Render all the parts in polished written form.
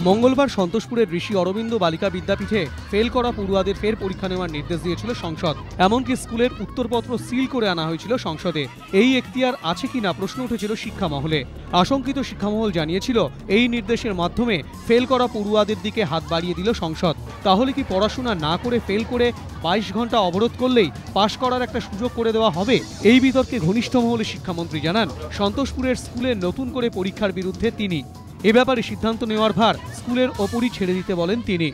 মঙ্গলবার সন্তোষপুরের ঋষি অরবিন্দ বালিকা বিদ্যাপীঠে ফেল করা পড়ুয়াদের ফের পরীক্ষা নেওয়ার নির্দেশ দিয়েছিল সংসদ। এমনকি স্কুলের উত্তরপত্র সিল করে আনা হয়েছিল সংসদে। এই এখতিয়ার আছে কিনা প্রশ্ন উঠেছিল শিক্ষা মহলে। আশঙ্কিত শিক্ষামহল জানিয়েছিল, এই নির্দেশের মাধ্যমে ফেল করা পড়ুয়াদের দিকে হাত বাড়িয়ে দিল সংসদ। তাহলে কি পড়াশোনা না করে ফেল করে 22 ঘন্টা অবরোধ করলেই পাশ করার একটা সুযোগ করে দেওয়া হবে? এই বিতর্কে ঘনিষ্ঠ মহলে শিক্ষামন্ত্রী জানান, সন্তোষপুরের স্কুলে নতুন করে পরীক্ষার বিরুদ্ধে তিনি। এ ব্যাপারে সিদ্ধান্ত নেওয়ার ভার স্কুলের ওপরই ছেড়ে দিতে বলেন তিনি।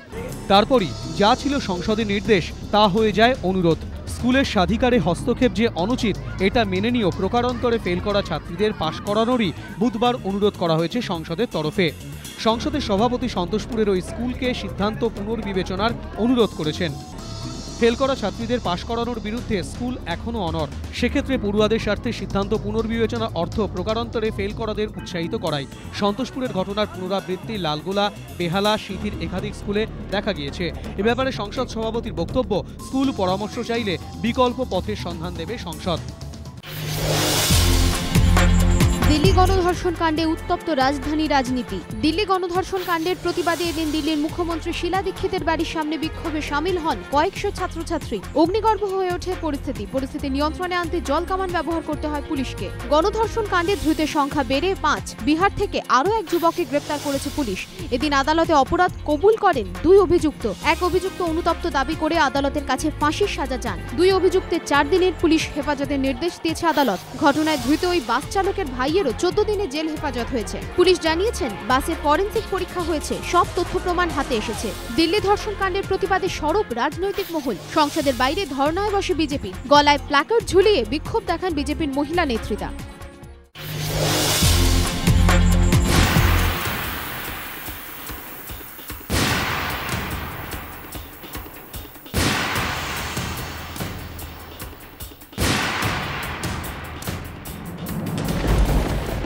তারপরই যা ছিল সংসদের নির্দেশ তা হয়ে যায় অনুরোধ। স্কুলের স্বাধিকারে হস্তক্ষেপ যে অনুচিত, এটা মেনে নিয়েও প্রকারান্তরে ফেল করা ছাত্রীদের পাশ করানোরই বুধবার অনুরোধ করা হয়েছে সংসদের তরফে। সংসদের সভাপতি সন্তোষপুরের ওই স্কুলকে সিদ্ধান্ত পুনর্বিবেচনার অনুরোধ করেছেন। ফেল করা ছাত্রীদের পাশ করানোর বিরুদ্ধে স্কুল এখনও অনড়। সেক্ষেত্রে পড়ুয়াদের স্বার্থে সিদ্ধান্ত পুনর্বিবেচনার অর্থ প্রকারান্তরে ফেল করাদের উৎসাহিত করাই। সন্তোষপুরের ঘটনার পুনরাবৃত্তি লালগোলা, বেহালা, সিঁথির একাধিক স্কুলে দেখা গিয়েছে। এ ব্যাপারে সংসদ সভাপতির বক্তব্য, স্কুল পরামর্শ চাইলে বিকল্প পথের সন্ধান দেবে সংসদ। দিল্লি গণধর্ষণ কাণ্ডে উত্তপ্ত রাজধানী রাজনীতি। দিল্লি গণধর্ষণ কাণ্ডের প্রতিবাদে এদিন দিল্লির মুখ্যমন্ত্রী শীলা দীক্ষিতের বাড়ির সামনে বিক্ষোভে সামিল হন কয়েকশো ছাত্রছাত্রী। অগ্নিগর্ভ হয়ে ওঠে পরিস্থিতি নিয়ন্ত্রণে আনতে জল কামান ব্যবহার করতে হয় পুলিশকে। গণধর্ষণ কাণ্ডে ধৃতের সংখ্যা বেড়ে 5। বিহার থেকে আরও এক যুবককে গ্রেপ্তার করেছে পুলিশ। এদিন আদালতে অপরাধ কবুল করেন 2 অভিযুক্ত। এক অভিযুক্ত অনুতপ্ত দাবি করে আদালতের কাছে ফাঁসির সাজা চান। 2 অভিযুক্তের 4 দিনের পুলিশ হেফাজতের নির্দেশ দিয়েছে আদালত। ঘটনায় ধৃত ওই বাস চালকের ভাই 14 দিনের জেল হেফাজত হয়েছে। পুলিশ জানিয়েছেন, বাসের ফরেনসিক পরীক্ষা হয়েছে, সব তথ্য প্রমাণ হাতে এসেছে। দিল্লি ধর্ষণ কাণ্ডের প্রতিবাদে সরব রাজনৈতিক মহল। সংসদের বাইরে ধর্নায় বসে বিজেপি। গলায় প্ল্যাকার্ড ঝুলিয়ে বিক্ষোভ দেখান বিজেপির মহিলা নেত্রীরা।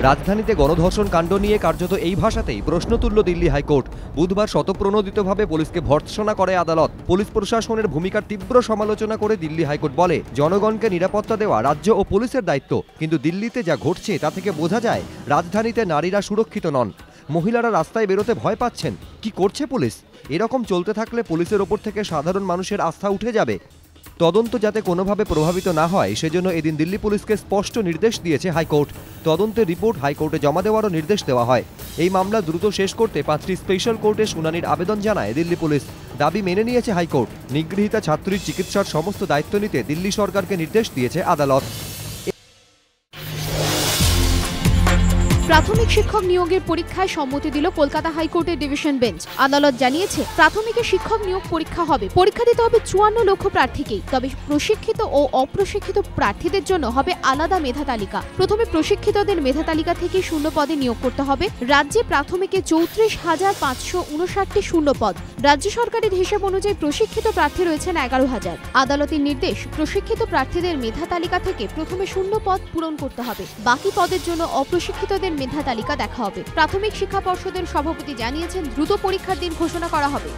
রাজধানীতে গণধর্ষণ কাণ্ড নিয়ে কার্যত এই ভাষাতেই প্রশ্ন তুলল দিল্লি হাইকোর্ট। বুধবার স্বতঃপ্রণোদিতভাবে পুলিশকে ভর্ৎসনা করে আদালত। পুলিশ প্রশাসনের ভূমিকার তীব্র সমালোচনা করে দিল্লি হাইকোর্ট বলে, জনগণকে নিরাপত্তা দেওয়া রাজ্য ও পুলিশের দায়িত্ব, কিন্তু দিল্লিতে যা ঘটছে তা থেকে বোঝা যায় রাজধানীতে নারীরা সুরক্ষিত নন। মহিলারা রাস্তায় বেরোতে ভয় পাচ্ছেন। কি করছে পুলিশ? এরকম চলতে থাকলে পুলিশের ওপর থেকে সাধারণ মানুষের আস্থা উঠে যাবে। তদন্ত যাতে কোনোভাবে প্রভাবিত না হয় সেজন্য এদিন দিল্লি পুলিশকে স্পষ্ট নির্দেশ দিয়েছে হাইকোর্ট। তদন্তের রিপোর্ট হাইকোর্টে জমা দেওয়ারও নির্দেশ দেওয়া হয়। এই মামলা দ্রুত শেষ করতে 5টি স্পেশাল কোর্টে শুনানির আবেদন জানায় দিল্লি পুলিশ। দাবি মেনে নিয়েছে হাইকোর্ট। নিগৃহীতা ছাত্রীর চিকিৎসার সমস্ত দায়িত্ব নিতে দিল্লি সরকারকে নির্দেশ দিয়েছে আদালত। প্রাথমিক শিক্ষক নিয়োগের পরীক্ষায় সম্মতি দিল কলকাতা হাইকোর্টের ডিভিশন বেঞ্চ। আদালত জানিয়েছে, প্রাথমিকে শিক্ষক নিয়োগ পরীক্ষা হবে। পরীক্ষা দিতে হবে 54 লক্ষ প্রার্থীকেই। তবে প্রশিক্ষিত ও অপ্রশিক্ষিত প্রার্থীদের জন্য হবে আলাদা মেধা তালিকা। প্রথমে প্রশিক্ষিতদের মেধা তালিকা থেকে শূন্য পদে নিয়োগ করতে হবে। রাজ্যে প্রাথমিকে 34,559টি শূন্য পদ। রাজ্য সরকারের হিসেব অনুযায়ী প্রশিক্ষিত প্রার্থী রয়েছেন 11,000। আদালতের নির্দেশ, প্রশিক্ষিত প্রার্থীদের মেধা তালিকা থেকে প্রথমে শূন্য পদ পূরণ করতে হবে। বাকি পদের জন্য অপ্রশিক্ষিতদের মেধা তালিকা দেখা হবে। প্রাথমিক শিক্ষা পর্ষদের সভাপতি জানিয়েছেন, দ্রুত পরীক্ষার দিন ঘোষণা করা হবে।